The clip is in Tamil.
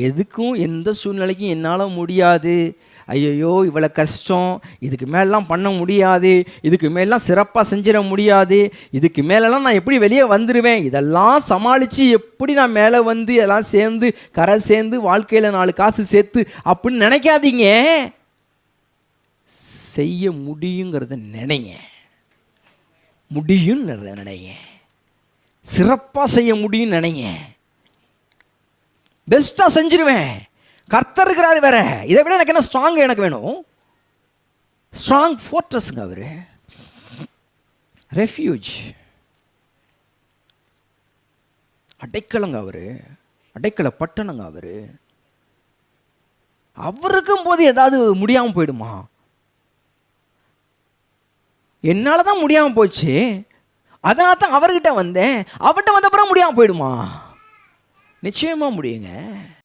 எதுக்கும் எந்த சூழ்நிலைக்கும் என்னால் முடியாது, ஐயோ இவ்வளோ கஷ்டம், இதுக்கு மேலாம் பண்ண முடியாது, இதுக்கு மேலாம் சிறப்பாக செஞ்சிட முடியாது, இதுக்கு மேலெல்லாம் நான் எப்படி வெளியே வந்துடுவேன், இதெல்லாம் சமாளித்து எப்படி நான் மேலே வந்து எல்லாம் சேர்ந்து கரை சேர்ந்து வாழ்க்கையில் 4 காசு சேர்த்து அப்படின்னு நினைக்காதீங்க. செய்ய முடியுங்கிறத நினைங்க. முடியும் நினைங்க. சிறப்பாக செய்ய முடியும் நினைங்க. பெஸ்ட்டாக செஞ்சிருவேன், கர்த்தர் இருக்கிறாரு, வேற இதை விட எனக்கு என்ன ஸ்ட்ராங் எனக்கு வேணும்? ஸ்ட்ராங் ஃபோர்ட்ரஸ்ங்க அவரு, ரெஃப்யூஜ், அடைக்கலங்க அவரு, அடைக்கல பட்டணங்க அவரு. அவருக்கும் போது ஏதாவது முடியாமல் போயிடுமா? என்னால தான் முடியாமல் போச்சு, அதனால தான் அவர்கிட்ட வந்தேன், அவர்கிட்ட வந்த அப்புறம் முடியாமல் போயிடுமா? நிச்சயமா முடியுங்க.